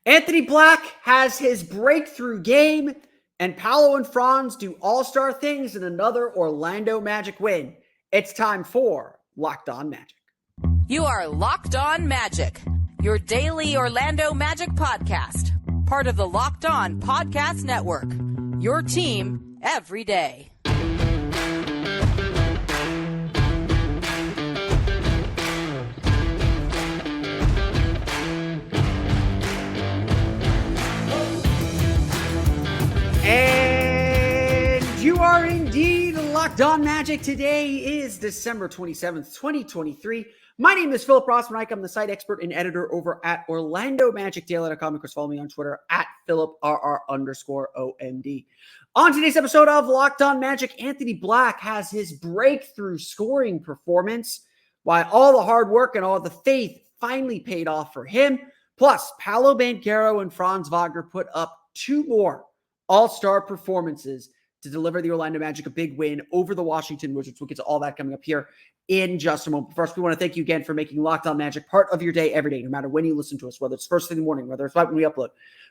Anthony Black has his breakthrough game, and Paolo and Franz do all-star things in another Orlando Magic win. It's time for Locked On Magic. You are Locked On Magic, your daily Orlando Magic podcast, part of the Locked On Podcast Network, your team every day. And you are indeed Locked On Magic. Today is December 27th, 2023. My name is Philip Rossman. I'm the site expert and editor over at OrlandoMagicDaily.com. Of course, follow me on Twitter at PhilipRR_OMD. On today's episode of Locked On Magic, Anthony Black has his breakthrough scoring performance, why all the hard work and all the faith finally paid off for him. Plus, Paolo, Banchero, and Franz Wagner put up two more all-star performances to deliver the Orlando Magic a big win over the Washington Wizards. We'll get to all that coming up here in just a moment. First, we want to thank you again for making Locked On Magic part of your day every day, no matter when you listen to us, whether it's first thing in the morning, whether it's right when we upload.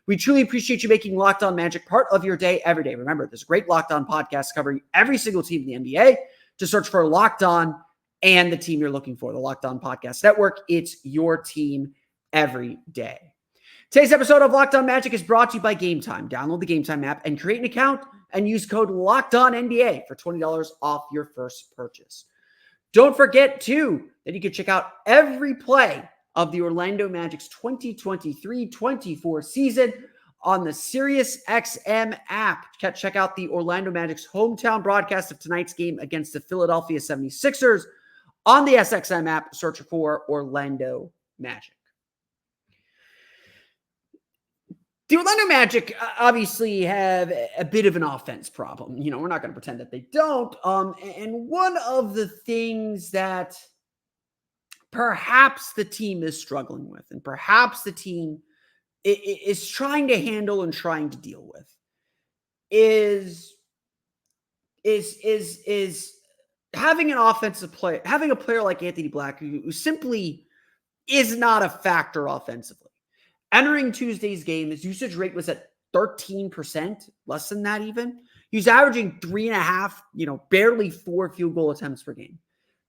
We truly appreciate you making Locked On Magic part of your day every day. Remember, there's a great Locked On podcast covering every single team in the NBA. To search for Locked On and the team you're looking for, the Locked On Podcast Network. It's your team every day. Today's episode of Locked On Magic is brought to you by Gametime. Download the Gametime app and create an account and use code LOCKEDONNBA for $20 off your first purchase. Don't forget, too, that you can check out every play of the Orlando Magic's 2023-24 season on the SiriusXM app. Check out the Orlando Magic's hometown broadcast of tonight's game against the Philadelphia 76ers on the SXM app. Search for Orlando Magic. The Orlando Magic obviously have a bit of an offense problem. You know, we're not going to pretend that they don't. And one of the things that perhaps the team is struggling with, and perhaps the team is trying to handle and trying to deal with, is having an offensive player, having a player like Anthony Black who simply is not a factor offensively. Entering Tuesday's game, his usage rate was at 13%, less than that even. He was averaging 3.5, barely 4 field goal attempts per game.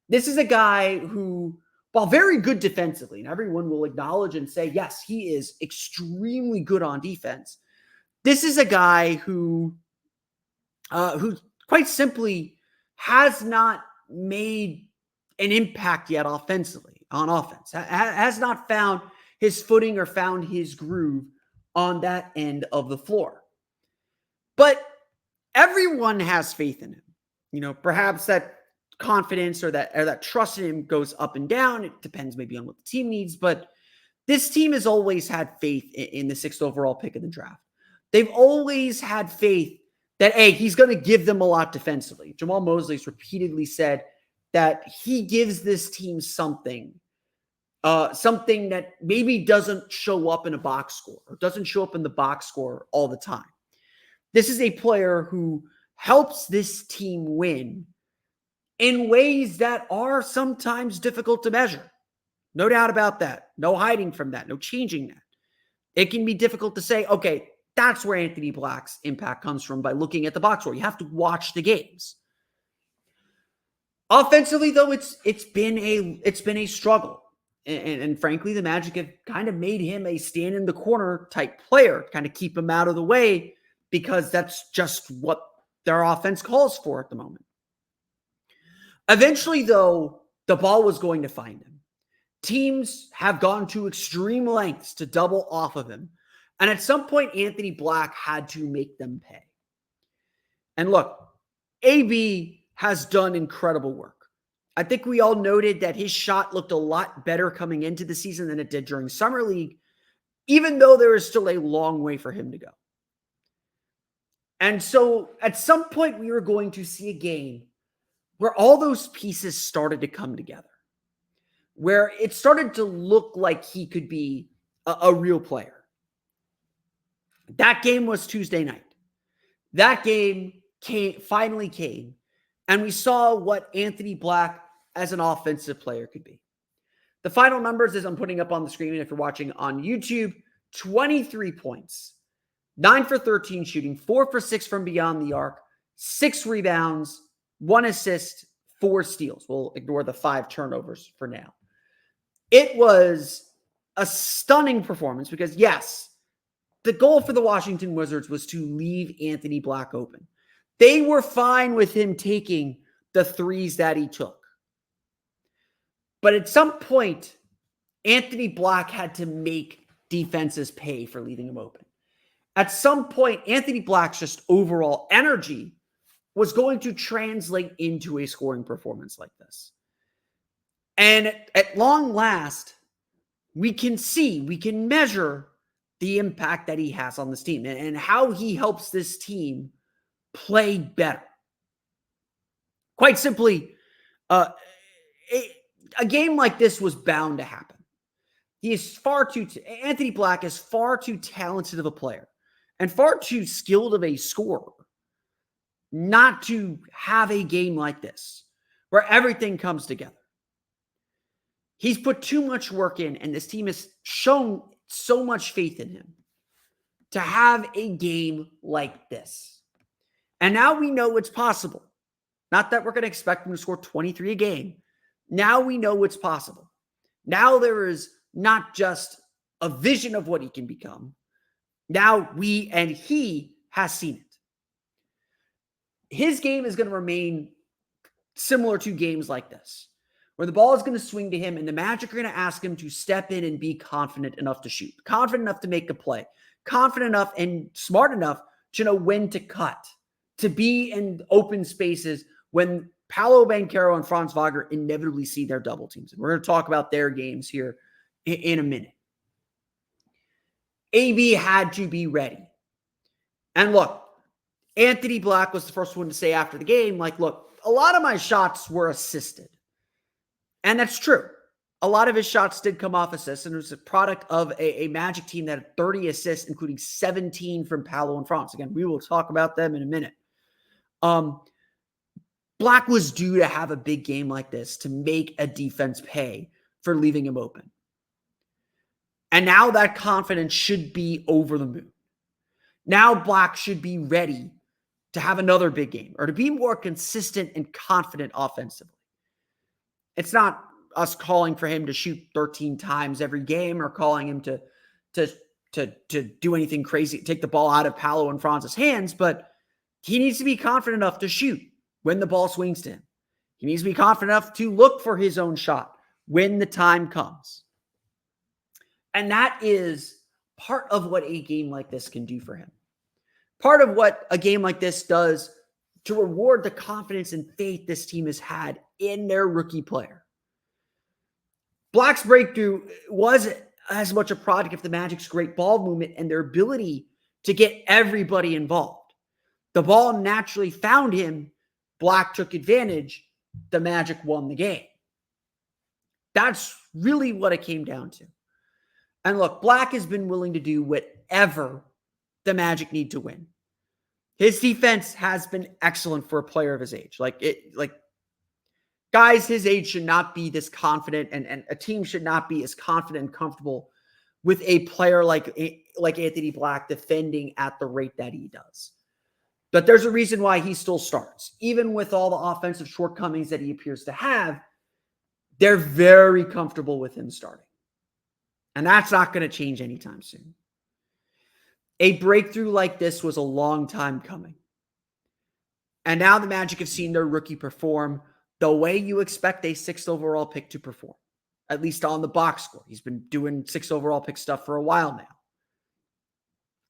This is a guy who, while very good defensively, and everyone will acknowledge and say, yes, he is extremely good on defense. This is a guy who quite simply has not made an impact yet offensively, on offense, has not found his footing or found his groove on that end of the floor. But everyone has faith in him. Perhaps that confidence or that trust in him goes up and down. It depends maybe on what the team needs, but this team has always had faith in the 6th overall pick of the draft. They've always had faith that, hey, he's going to give them a lot defensively. Jamal Mosley's repeatedly said that he gives this team something that maybe doesn't show up in a box score or doesn't show up in the box score all the time. This is a player who helps this team win in ways that are sometimes difficult to measure. No doubt about that. No hiding from that. No changing that. It can be difficult to say, okay, that's where Anthony Black's impact comes from by looking at the box score. You have to watch the games. Offensively, though, it's been a struggle. And frankly, the Magic have kind of made him a stand-in-the-corner type player, kind of keep him out of the way, because that's just what their offense calls for at the moment. Eventually, though, the ball was going to find him. Teams have gone to extreme lengths to double off of him. And at some point, Anthony Black had to make them pay. And look, AB has done incredible work. I think we all noted that his shot looked a lot better coming into the season than it did during Summer League, even though there is still a long way for him to go. And so at some point, we were going to see a game where all those pieces started to come together, where it started to look like he could be a real player. That game was Tuesday night. That game finally came, and we saw what Anthony Black as an offensive player could be. The final numbers, as I'm putting up on the screen, and if you're watching on YouTube, 23 points, 9 for 13 shooting, 4 for 6 from beyond the arc, 6 rebounds, 1 assist, 4 steals. We'll ignore the 5 turnovers for now. It was a stunning performance because, yes, the goal for the Washington Wizards was to leave Anthony Black open. They were fine with him taking the threes that he took. But at some point, Anthony Black had to make defenses pay for leaving him open. At some point, Anthony Black's just overall energy was going to translate into a scoring performance like this. And at long last, we can measure the impact that he has on this team and how he helps this team play better. Quite simply, a game like this was bound to happen. Anthony Black is far too talented of a player and far too skilled of a scorer not to have a game like this where everything comes together. He's put too much work in, and this team has shown so much faith in him to have a game like this. And now we know it's possible. Not that we're going to expect him to score 23 a game. Now we know it's possible. Now there is not just a vision of what he can become. Now he has seen it. His game is going to remain similar to games like this, where the ball is going to swing to him and the Magic are going to ask him to step in and be confident enough to shoot, confident enough to make a play, confident enough and smart enough to know when to cut, to be in open spaces when Paolo, Banchero, and Franz Wagner inevitably see their double teams. And we're going to talk about their games here in a minute. AB had to be ready. And look, Anthony Black was the first one to say after the game, look, a lot of my shots were assisted. And that's true. A lot of his shots did come off assists, and it was a product of a Magic team that had 30 assists, including 17 from Paolo and Franz. Again, we will talk about them in a minute. Black was due to have a big game like this to make a defense pay for leaving him open. And now that confidence should be over the moon. Now Black should be ready to have another big game or to be more consistent and confident offensively. It's not us calling for him to shoot 13 times every game or calling him to do anything crazy, take the ball out of Paolo and Franz's hands, but he needs to be confident enough to shoot when the ball swings to him. He needs to be confident enough to look for his own shot when the time comes. And that is part of what a game like this can do for him. Part of what a game like this does to reward the confidence and faith this team has had in their rookie player. Black's breakthrough was as much a product of the Magic's great ball movement and their ability to get everybody involved. The ball naturally found him. Black took advantage. The Magic won the game. That's really what it came down to. And look, Black has been willing to do whatever the Magic need to win. His defense has been excellent for a player of his age. Guys his age should not be this confident, and a team should not be as confident and comfortable with a player like Anthony Black defending at the rate that he does. But there's a reason why he still starts. Even with all the offensive shortcomings that he appears to have, they're very comfortable with him starting. And that's not going to change anytime soon. A breakthrough like this was a long time coming. And now the Magic have seen their rookie perform the way you expect a 6th overall pick to perform, at least on the box score. He's been doing 6th overall pick stuff for a while now.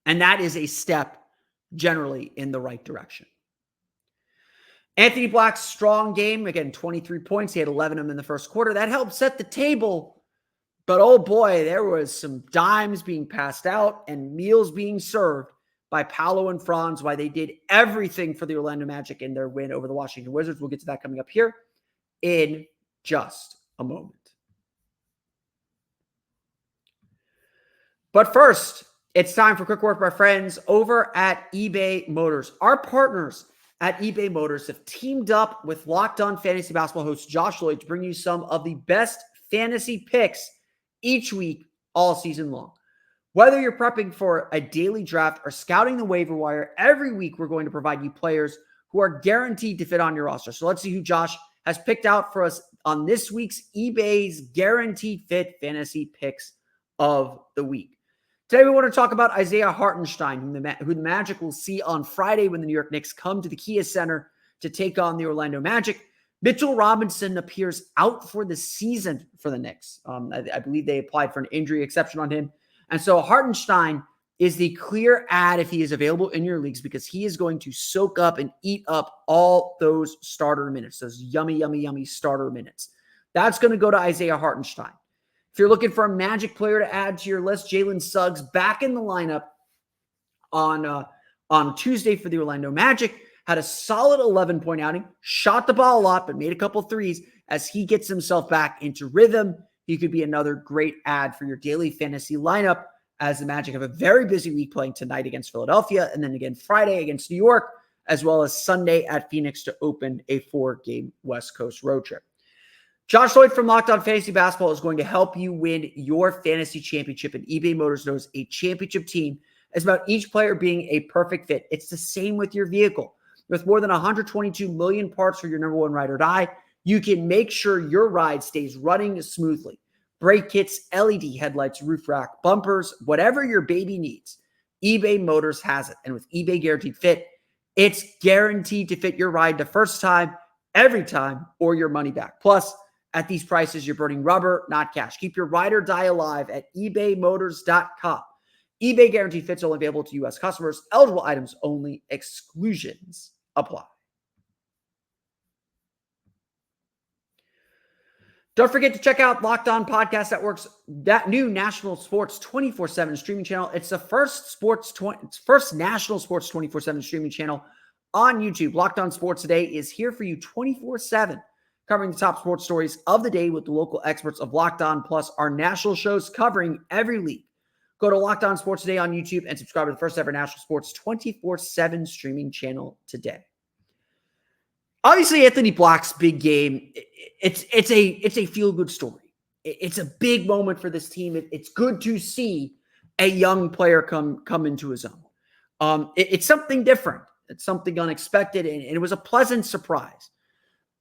And that is a step generally in the right direction. Anthony Black's strong game, again, 23 points. He had 11 of them in the first quarter. That helped set the table. But oh boy, there was some dimes being passed out and meals being served by Paolo and Franz, why they did everything for the Orlando Magic in their win over the Washington Wizards. We'll get to that coming up here in just a moment. But first, it's time for quick word by friends over at eBay Motors. Our partners at eBay Motors have teamed up with Locked On Fantasy Basketball host Josh Lloyd to bring you some of the best fantasy picks each week, all season long. Whether you're prepping for a daily draft or scouting the waiver wire, every week we're going to provide you players who are guaranteed to fit on your roster. So let's see who Josh has picked out for us on this week's eBay's Guaranteed Fit Fantasy Picks of the Week. Today we want to talk about Isaiah Hartenstein, who the Magic will see on Friday when the New York Knicks come to the Kia Center to take on the Orlando Magic. Mitchell Robinson appears out for the season for the Knicks. I believe they applied for an injury exception on him. And so Hartenstein is the clear add if he is available in your leagues, because he is going to soak up and eat up all those starter minutes, those yummy, yummy, yummy starter minutes. That's going to go to Isaiah Hartenstein. If you're looking for a Magic player to add to your list, Jalen Suggs back in the lineup on Tuesday for the Orlando Magic. Had a solid 11-point outing, shot the ball a lot, but made a couple threes. As he gets himself back into rhythm, he could be another great add for your daily fantasy lineup, as the Magic have a very busy week playing tonight against Philadelphia, and then again Friday against New York, as well as Sunday at Phoenix to open a 4-game West Coast road trip. Josh Lloyd from Locked On Fantasy Basketball is going to help you win your fantasy championship, and eBay Motors knows a championship team is about each player being a perfect fit. It's the same with your vehicle. With more than 122 million parts for your number one ride or die, you can make sure your ride stays running smoothly. Brake kits, LED headlights, roof rack, bumpers, whatever your baby needs, eBay Motors has it. And with eBay Guaranteed Fit, it's guaranteed to fit your ride the first time, every time, or your money back. Plus, at these prices, you're burning rubber, not cash. Keep your ride or die alive at ebaymotors.com. eBay Guaranteed Fit's only available to U.S. customers. Eligible items only. Exclusions apply. Don't forget to check out Locked On Podcast Network's that new national sports 24/7 streaming channel. It's the first national sports 24/7 streaming channel on YouTube. Locked On Sports Today is here for you 24/7, covering the top sports stories of the day with the local experts of Locked On, plus our national shows covering every league. Go to Locked On Sports Today on YouTube and subscribe to the first ever national sports 24/7 streaming channel today. Obviously, Anthony Black's big game, it's a feel-good story. It's a big moment for this team. It's good to see a young player come into his own. It's something different. It's something unexpected, and it was a pleasant surprise.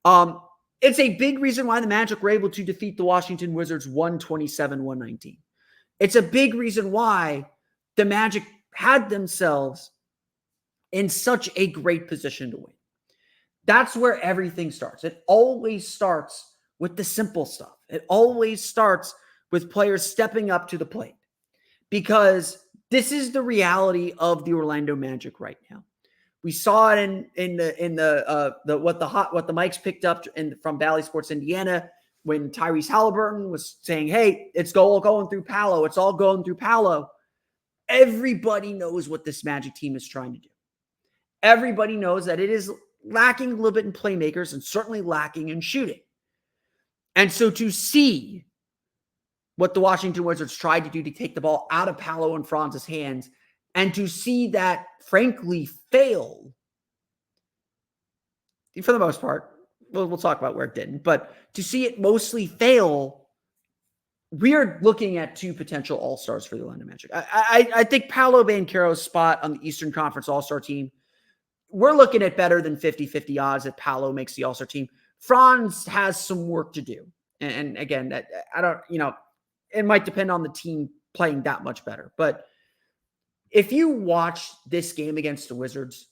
It's a big reason why the Magic were able to defeat the Washington Wizards 127-119. It's a big reason why the Magic had themselves in such a great position to win. That's where everything starts. It always starts with the simple stuff. It always starts with players stepping up to the plate, because this is the reality of the Orlando Magic right now. We saw it in what the mics picked up from Bally Sports Indiana when Tyrese Halliburton was saying, "Hey, it's all going through Paolo. It's all going through Paolo." Everybody knows what this Magic team is trying to do. Everybody knows that it is lacking a little bit in playmakers and certainly lacking in shooting. And so to see what the Washington Wizards tried to do to take the ball out of Paolo and Franz's hands, and to see that frankly fail, for the most part, we'll talk about where it didn't, but to see it mostly fail, we are looking at two potential all-stars for the Orlando Magic. I think Paolo Banchero's spot on the Eastern Conference all-star team, we're looking at better than 50-50 odds that Paolo makes the all-star team. Franz has some work to do. And again, I don't, it might depend on the team playing that much better. But if you watch this game against the Wizards,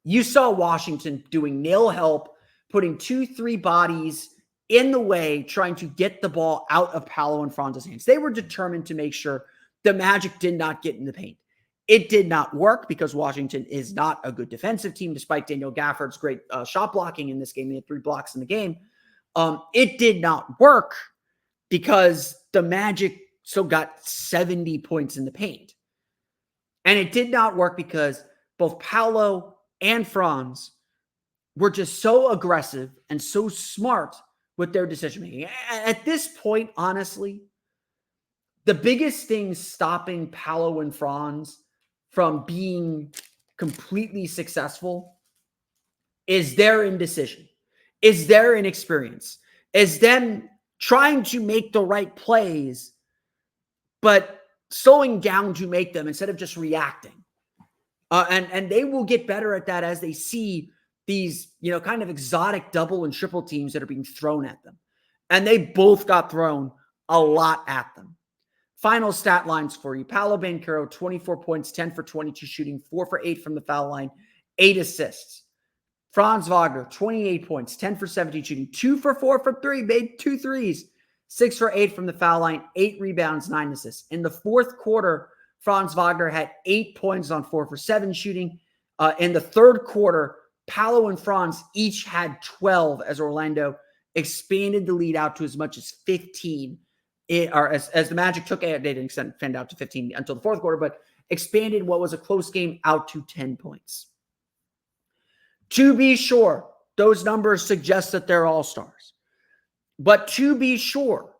you saw Washington doing nail help, putting 2-3 bodies in the way, trying to get the ball out of Paolo and Franz's hands. They were determined to make sure the Magic did not get in the paint. It did not work because Washington is not a good defensive team, despite Daniel Gafford's great shot blocking in this game. He had 3 blocks in the game. It did not work because the Magic still got 70 points in the paint. And it did not work because both Paolo and Franz were just so aggressive and so smart with their decision-making. At this point, honestly, the biggest thing stopping Paolo and Franz from being completely successful is their indecision, is their inexperience, is them trying to make the right plays, but slowing down to make them instead of just reacting. And they will get better at that as they see these, kind of exotic double and triple teams that are being thrown at them. And they both got thrown a lot at them. Final stat lines for you. Paolo Banchero, 24 points, 10 for 22 shooting, 4 for 8 from the foul line, 8 assists. Franz Wagner, 28 points, 10 for 17 shooting, 2 for 4 from 3, made 2 threes, 6 for 8 from the foul line, 8 rebounds, 9 assists. In the fourth quarter, Franz Wagner had 8 points on 4 for 7 shooting. In the third quarter, Paolo and Franz each had 12 as Orlando expanded the lead out to as much as 15. As the Magic took it, they didn't extend out to 15 until the fourth quarter, but expanded what was a close game out to 10 points. To be sure, those numbers suggest that they're all-stars. But to be sure,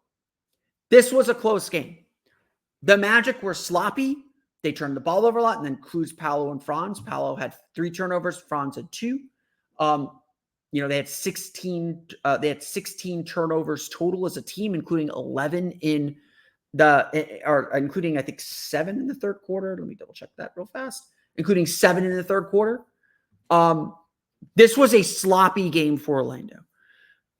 this was a close game. The Magic were sloppy. They turned the ball over a lot, and then includes Paolo and Franz. Paolo had 3 turnovers. Franz had 2. They had 16. They had 16 turnovers total as a team, including 11 including I think 7 in the third quarter. Let me double check that real fast. Including 7 in the third quarter. This was a sloppy game for Orlando,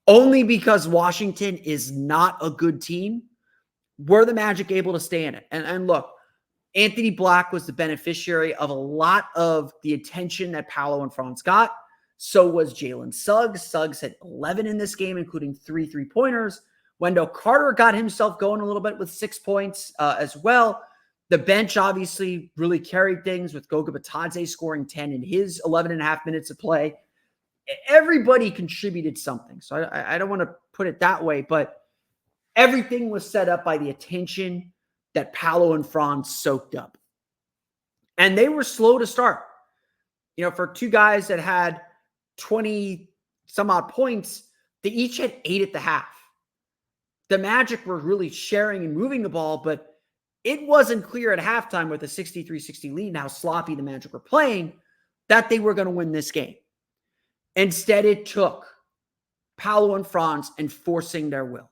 only because Washington is not a good team. Were the Magic able to stay in it? And look, Anthony Black was the beneficiary of a lot of the attention that Paolo and Franz got. So was Jalen Suggs. Suggs had 11 in this game, including 3 3-pointers. Wendell Carter got himself going a little bit with 6 points as well. The bench obviously really carried things with Goga Bitadze scoring 10 in his 11 and a half minutes of play. Everybody contributed something. So I don't want to put it that way, but everything was set up by the attention that Paolo and Franz soaked up. And they were slow to start. For 2 guys that had 20 some odd points, they each had 8 at the half. The Magic were really sharing and moving the ball, but it wasn't clear at halftime with a 63-60 lead and how sloppy the Magic were playing that they were going to win this game. Instead, it took Paolo and Franz enforcing their will.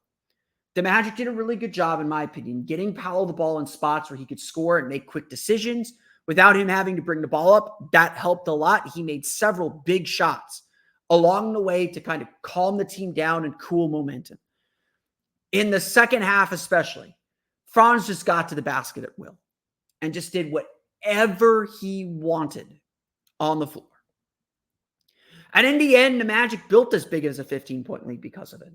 The Magic did a really good job, in my opinion, getting Paolo the ball in spots where he could score and make quick decisions without him having to bring the ball up. That helped a lot. He made several big shots along the way to kind of calm the team down and cool momentum. In the second half especially, Franz just got to the basket at will and just did whatever he wanted on the floor. And in the end, the Magic built as big as a 15-point lead because of it.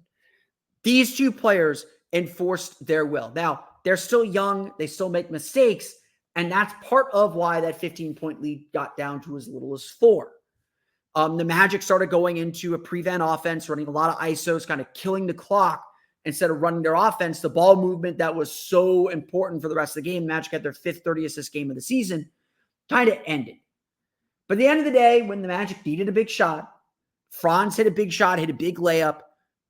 These 2 players enforced their will. Now, they're still young. They still make mistakes. And that's part of why that 15-point lead got down to as little as 4. The Magic started going into a prevent offense, running a lot of ISOs, kind of killing the clock instead of running their offense. The ball movement that was so important for the rest of the game, Magic had their 5th 30-assist game of the season, kind of ended. But at the end of the day, when the Magic needed a big shot, Franz hit a big shot, hit a big layup.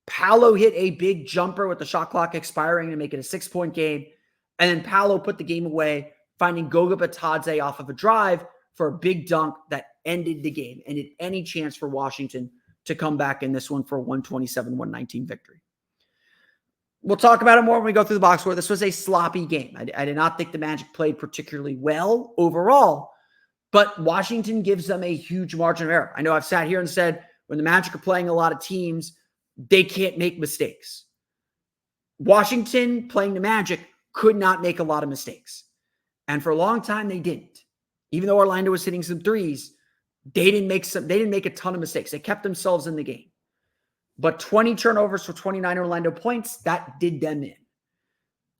Paolo hit a big jumper with the shot clock expiring to make it a 6-point game. And then Paolo put the game away, finding Goga Bitadze off of a drive for a big dunk that ended the game and had any chance for Washington to come back in this one for a 127-119 victory. We'll talk about it more when we go through the box score. This was a sloppy game. I did not think the Magic played particularly well overall, but Washington gives them a huge margin of error. I know I've sat here and said when the Magic are playing a lot of teams, they can't make mistakes. Washington playing the Magic could not make a lot of mistakes. And for a long time, they didn't. Even though Orlando was hitting some threes, they didn't make a ton of mistakes. They kept themselves in the game. But 20 turnovers for 29 Orlando points, that did them in.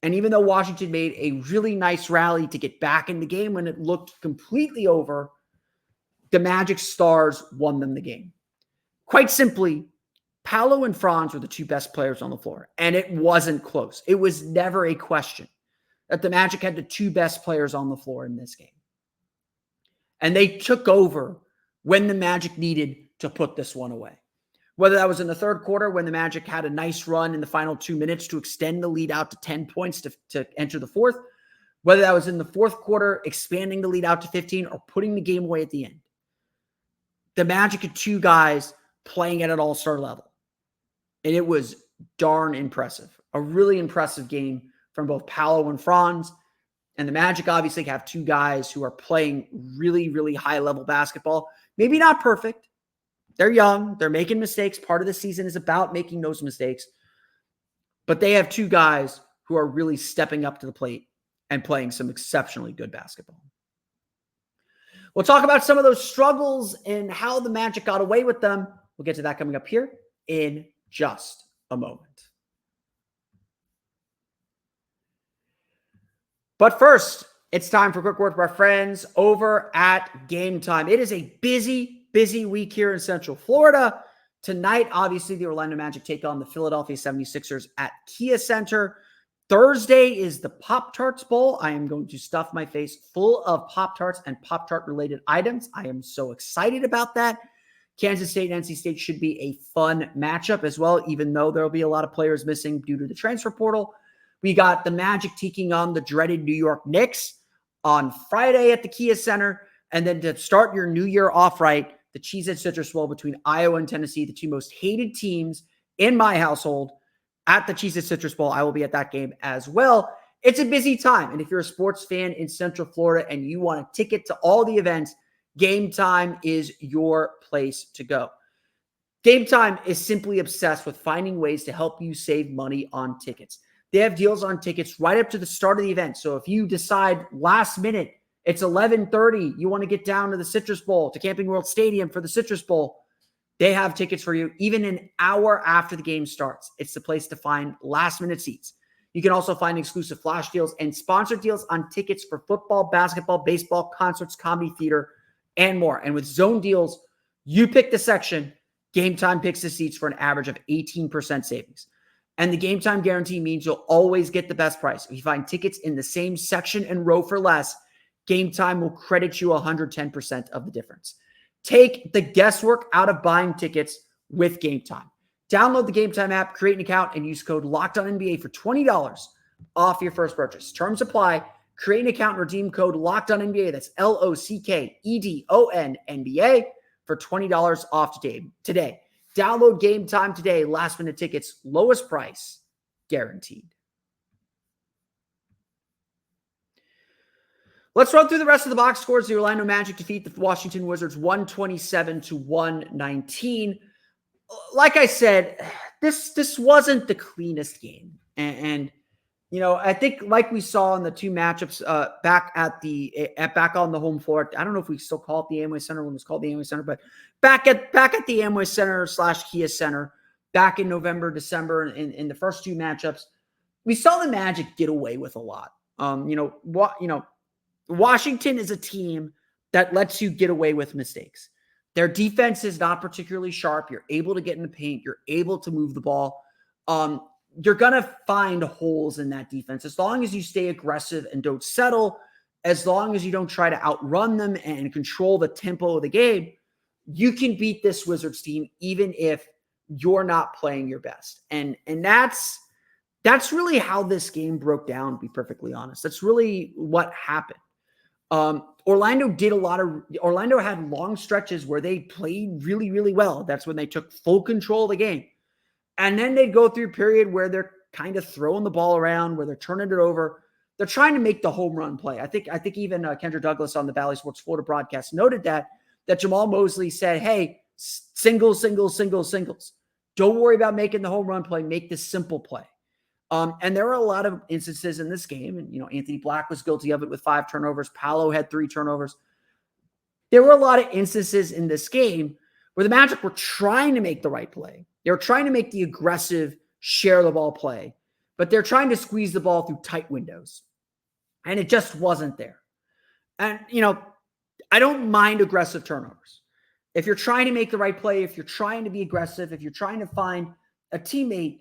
And even though Washington made a really nice rally to get back in the game when it looked completely over, the Magic stars won them the game. Quite simply, Paolo and Franz were the 2 best players on the floor, and it wasn't close. It was never a question that the Magic had the 2 best players on the floor in this game. And they took over when the Magic needed to put this one away. Whether that was in the third quarter when the Magic had a nice run in the final 2 minutes to extend the lead out to 10 points to enter the fourth, whether that was in the fourth quarter expanding the lead out to 15 or putting the game away at the end. The Magic had 2 guys playing at an all-star level. And it was darn impressive. A really impressive game from both Paolo and Franz. And the Magic obviously have two guys who are playing really, really high-level basketball. Maybe not perfect. They're young. They're making mistakes. Part of the season is about making those mistakes. But they have two guys who are really stepping up to the plate and playing some exceptionally good basketball. We'll talk about some of those struggles and how the Magic got away with them. We'll get to that coming up here in just a moment. But first, it's time for a quick word from our friends over at Gametime. It is a busy, busy week here in Central Florida. Tonight, obviously, the Orlando Magic take on the Philadelphia 76ers at Kia Center. Thursday is the Pop-Tarts Bowl. I am going to stuff my face full of Pop-Tarts and Pop-Tart related items. I am so excited about that. Kansas State and NC State should be a fun matchup as well, even though there will be a lot of players missing due to the transfer portal. We got the Magic taking on the dreaded New York Knicks on Friday at the Kia Center. And then to start your new year off right, the Cheez-It Citrus Bowl between Iowa and Tennessee, the two most hated teams in my household at the Cheez-It Citrus Bowl. I will be at that game as well. It's a busy time. And if you're a sports fan in Central Florida and you want a ticket to all the events, Gametime is your place to go. Gametime is simply obsessed with finding ways to help you save money on tickets. They have deals on tickets right up to the start of the event. So if you decide last minute, it's 11:30, you want to get down to the Citrus Bowl, to Camping World Stadium for the Citrus Bowl, they have tickets for you even an hour after the game starts. It's the place to find last minute seats. You can also find exclusive flash deals and sponsored deals on tickets for football, basketball, baseball, concerts, comedy, theater, and more. And with zone deals, you pick the section, Gametime picks the seats for an average of 18% savings. And the Gametime guarantee means you'll always get the best price. If you find tickets in the same section and row for less, Gametime will credit you 110% of the difference. Take the guesswork out of buying tickets with Gametime. Download the Gametime app, create an account, and use code LOCKEDONNBA for $20 off your first purchase. Terms apply. Create an account and redeem code LOCKEDONNBA. That's LOCKEDONNBA for $20 off today. Download Gametime today. Last minute tickets, lowest price, guaranteed. Let's run through the rest of the box scores. The Orlando Magic defeat the Washington Wizards 127-119. Like I said, this wasn't the cleanest game. And you know, I think like we saw in the two matchups back on the home floor. I don't know if we still call it the Amway Center when it was called the Amway Center, but back at the Amway Center / Kia Center back in November, December, in the first two matchups, we saw the Magic get away with a lot. Washington is a team that lets you get away with mistakes. Their defense is not particularly sharp. You're able to get in the paint. You're able to move the ball. You're going to find holes in that defense as long as you stay aggressive and don't settle, as long as you don't try to outrun them and control the tempo of the game. You can beat this Wizards team even if you're not playing your best. And that's really how this game broke down, to be perfectly honest. That's really what happened. Orlando had long stretches where they played really, really well. That's when they took full control of the game. And then they'd go through a period where they're kind of throwing the ball around, where they're turning it over. They're trying to make the home run play. I think even Kendra Douglas on the Valley Sports Florida broadcast noted that Jamal Mosley said, hey, singles. Don't worry about making the home run play. Make this simple play. And there were a lot of instances in this game. And, Anthony Black was guilty of it with 5 turnovers. Paolo had 3 turnovers. There were a lot of instances in this game where the Magic were trying to make the right play. They were trying to make the aggressive share the ball play, but they're trying to squeeze the ball through tight windows. And it just wasn't there. And, I don't mind aggressive turnovers. If you're trying to make the right play, if you're trying to be aggressive, if you're trying to find a teammate,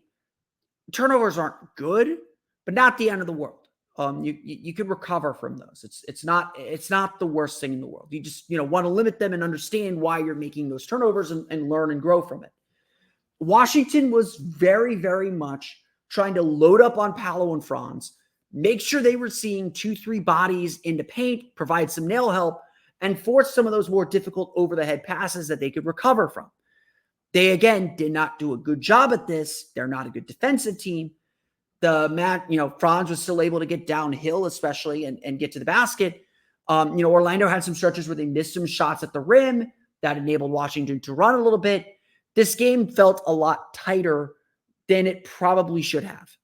turnovers aren't good, but not the end of the world. You can recover from those. It's not the worst thing in the world. You just, want to limit them and understand why you're making those turnovers and learn and grow from it. Washington was very, very much trying to load up on Paolo and Franz, make sure they were seeing 2-3 bodies into paint, provide some nail help, and force some of those more difficult over-the-head passes that they could recover from. They, again, did not do a good job at this. They're not a good defensive team, Franz was still able to get downhill, especially, and get to the basket. Orlando had some stretches where they missed some shots at the rim that enabled Washington to run a little bit. This game felt a lot tighter than it probably should have,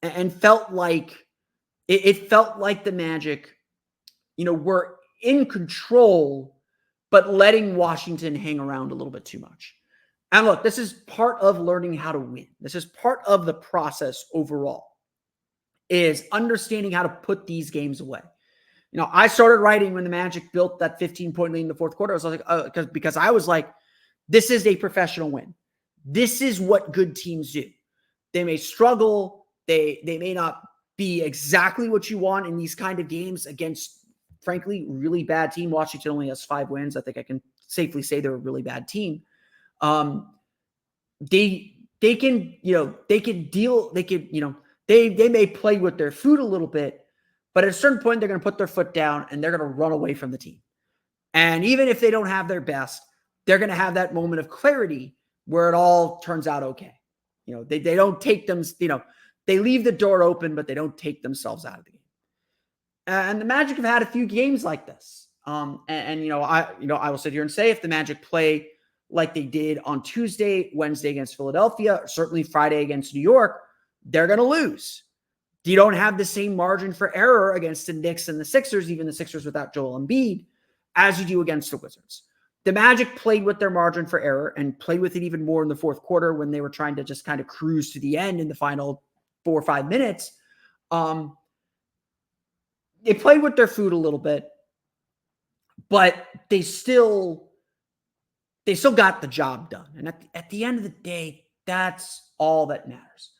and felt like it felt like the Magic, were in control, but letting Washington hang around a little bit too much. And look, this is part of learning how to win. This is part of the process overall, is understanding how to put these games away. I started writing when the Magic built that 15-point lead in the fourth quarter. I was like, because I was like, this is a professional win. This is what good teams do. They may struggle. They may not be exactly what you want in these kind of games against, frankly, really bad team. Washington only has 5 wins. I think I can safely say they're a really bad team. They can deal. They may play with their food a little bit, but at a certain point, they're going to put their foot down and they're going to run away from the team. And even if they don't have their best, they're going to have that moment of clarity where it all turns out okay. They don't take them, they leave the door open, but they don't take themselves out of the game. And the Magic have had a few games like this. I will sit here and say, if the Magic play like they did on Tuesday, Wednesday against Philadelphia, certainly Friday against New York, they're going to lose. You don't have the same margin for error against the Knicks and the Sixers, even the Sixers without Joel Embiid, as you do against the Wizards. The Magic played with their margin for error and played with it even more in the fourth quarter when they were trying to just kind of cruise to the end in the final 4 or 5 minutes. They played with their food a little bit, but they still got the job done. And at the end of the day, that's all that matters.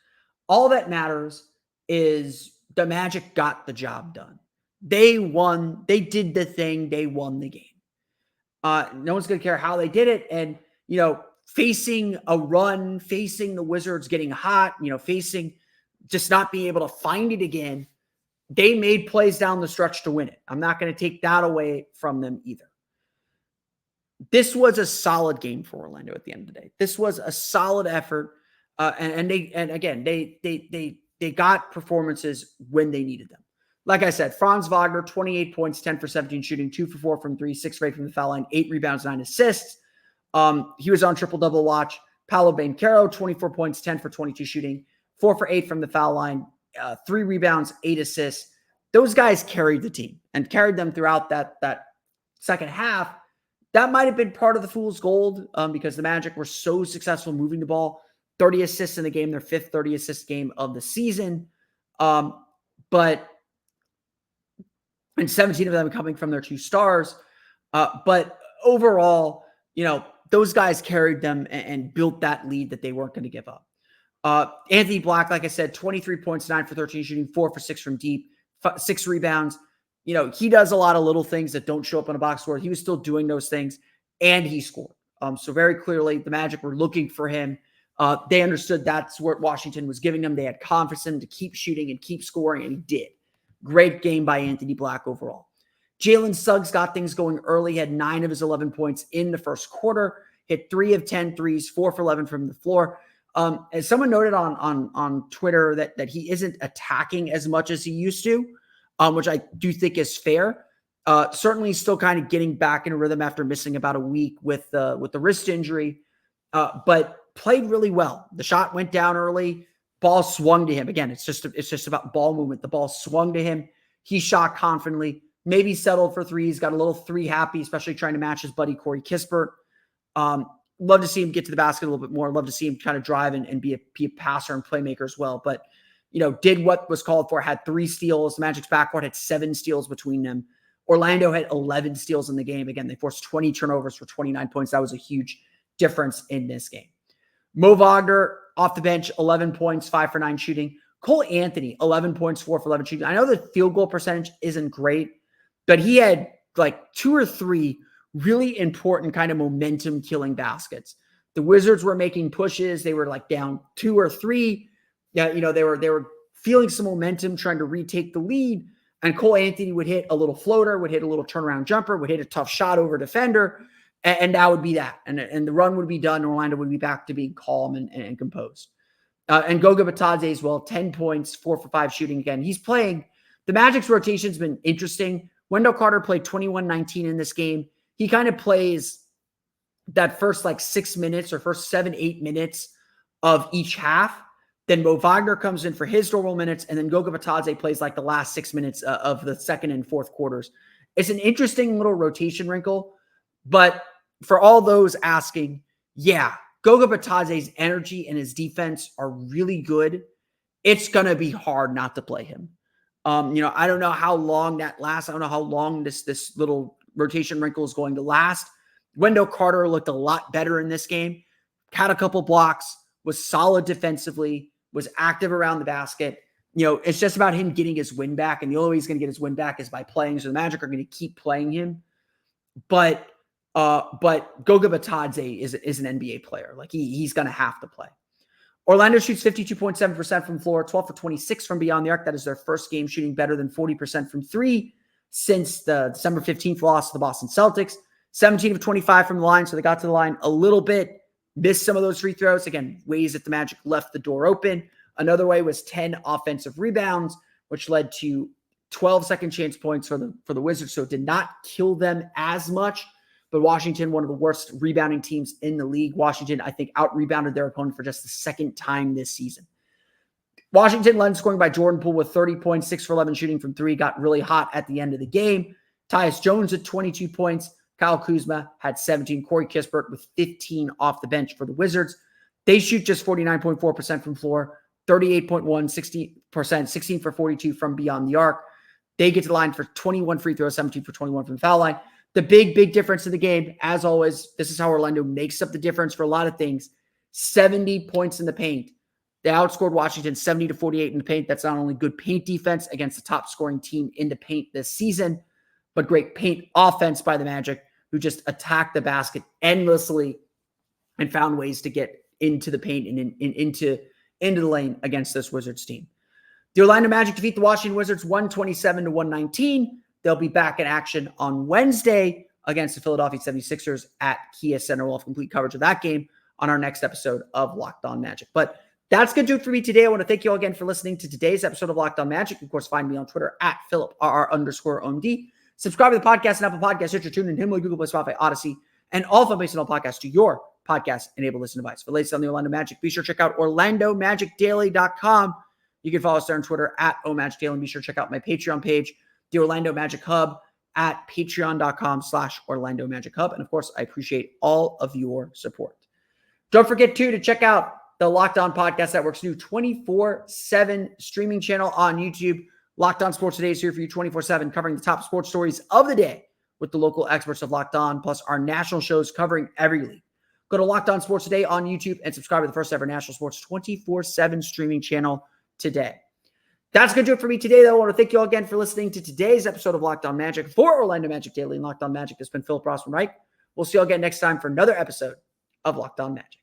All that matters is the Magic got the job done. They won. They did the thing. They won the game. No one's going to care how they did it. And, facing a run, facing the Wizards getting hot, facing just not being able to find it again, they made plays down the stretch to win it. I'm not going to take that away from them either. This was a solid game for Orlando at the end of the day. This was a solid effort. They got performances when they needed them. Like I said, Franz Wagner, 28 points, 10 for 17 shooting, 2 for 4 from 3, 6 for 8 from the foul line, 8 rebounds, 9 assists. He was on triple-double watch. Paolo Banchero, 24 points, 10 for 22 shooting, 4 for 8 from the foul line, 3 rebounds, 8 assists. Those guys carried the team and carried them throughout that second half. That might have been part of the fool's gold because the Magic were so successful moving the ball. 30 assists in the game, their 5th 30-assist game of the season. And 17 of them coming from their 2 stars. But overall, those guys carried them and built that lead that they weren't going to give up. Anthony Black, like I said, 23 points, 9 for 13 shooting, 4 for 6 from deep, 6 rebounds. He does a lot of little things that don't show up on a box score. He was still doing those things, and he scored. So very clearly, the Magic were looking for him. They understood that's what Washington was giving them. They had confidence in him to keep shooting and keep scoring, and he did. Great game by Anthony Black overall. Jalen Suggs got things going early, had 9 of his 11 points in the first quarter, hit 3 of 10 threes, 4 for 11 from the floor. As someone noted on Twitter that he isn't attacking as much as he used to, which I do think is fair. Certainly still kind of getting back in a rhythm after missing about a week with the wrist injury, but played really well. The shot went down early. Ball swung to him. Again, it's just about ball movement. The ball swung to him. He shot confidently, maybe settled for threes, got a little 3 happy, especially trying to match his buddy Corey Kispert. Love to see him get to the basket a little bit more. Love to see him kind of drive and be a passer and playmaker as well. But, did what was called for, had 3 steals. The Magic's backcourt had 7 steals between them. Orlando had 11 steals in the game. Again, they forced 20 turnovers for 29 points. That was a huge difference in this game. Mo Wagner off the bench, 11 points, 5 for 9 shooting. Cole Anthony, 11 points, 4 for 11 shooting. I know the field goal percentage isn't great, but he had like 2 or 3 really important kind of momentum killing baskets. The Wizards were making pushes. They were like down 2 or 3. Yeah, they were feeling some momentum, trying to retake the lead. And Cole Anthony would hit a little floater, would hit a little turnaround jumper, would hit a tough shot over a defender. And that would be that. And the run would be done. Orlando would be back to being calm and composed. And Goga Bitadze as well, 10 points, 4 for 5 shooting again. He's playing. The Magic's rotation's been interesting. Wendell Carter played 21-19 in this game. He kind of plays that first 6 minutes or first 7-8 minutes of each half. Then Mo Wagner comes in for his normal minutes, and then Goga Bitadze plays the last 6 minutes of the second and fourth quarters. It's an interesting little rotation wrinkle, but for all those asking, yeah, Goga Bitadze's energy and his defense are really good. It's going to be hard not to play him. I don't know how long that lasts. I don't know how long this little rotation wrinkle is going to last. Wendell Carter looked a lot better in this game. Had a couple blocks, was solid defensively, was active around the basket. It's just about him getting his win back, and the only way he's going to get his win back is by playing. So the Magic are going to keep playing him. But Goga Bitadze is an NBA player. He's going to have to play. Orlando shoots 52.7% from the floor, 12 for 26 from beyond the arc. That is their first game shooting better than 40% from three since the December 15th loss to the Boston Celtics. 17 of 25 from the line, so they got to the line a little bit, missed some of those free throws. Again, ways that the Magic left the door open. Another way was 10 offensive rebounds, which led to 12 second chance points for the Wizards, so it did not kill them as much. But Washington, one of the worst rebounding teams in the league. Washington, I think, out-rebounded their opponent for just the second time this season. Washington led scoring by Jordan Poole with 30 points, 6 for 11 shooting from three, got really hot at the end of the game. Tyus Jones at 22 points. Kyle Kuzma had 17. Corey Kispert with 15 off the bench for the Wizards. They shoot just 49.4% from floor, 38.1, 60%, 16 for 42 from beyond the arc. They get to the line for 21 free throws, 17 for 21 from the foul line. The big difference in the game, as always, this is how Orlando makes up the difference for a lot of things. 70 points in the paint. They outscored Washington 70-48 in the paint. That's not only good paint defense against the top scoring team in the paint this season, but great paint offense by the Magic, who just attacked the basket endlessly and found ways to get into the paint and into the lane against this Wizards team. The Orlando Magic defeat the Washington Wizards 127-119. They'll be back in action on Wednesday against the Philadelphia 76ers at Kia Center. We'll have complete coverage of that game on our next episode of Locked On Magic. But that's going to do it for me today. I want to thank you all again for listening to today's episode of Locked On Magic. Of course, find me on Twitter at PhilipRR_OMD. Subscribe to the podcast and Apple Podcasts, Stitcher, TuneIn, Himalaya, Google Play, Spotify, Odyssey, and all fun-based podcasts to your podcast-enabled listen device. For the latest on the Orlando Magic, be sure to check out OrlandoMagicDaily.com. You can follow us there on Twitter at OMagicDaily, and be sure to check out my Patreon page, the Orlando Magic Hub, at patreon.com/Orlando Magic Hub. And of course, I appreciate all of your support. Don't forget too to check out the Locked On Podcast Network's new 24/7 streaming channel on YouTube. Locked On Sports Today is here for you 24/7, covering the top sports stories of the day with the local experts of Locked On, plus our national shows covering every league. Go to Locked On Sports Today on YouTube and subscribe to the first ever national sports 24/7 streaming channel today. That's going to do it for me today, though. I want to thank you all again for listening to today's episode of Locked On Magic. For Orlando Magic Daily and Locked On Magic, this has been Philip Rossman-Reich. We'll see you all again next time for another episode of Locked On Magic.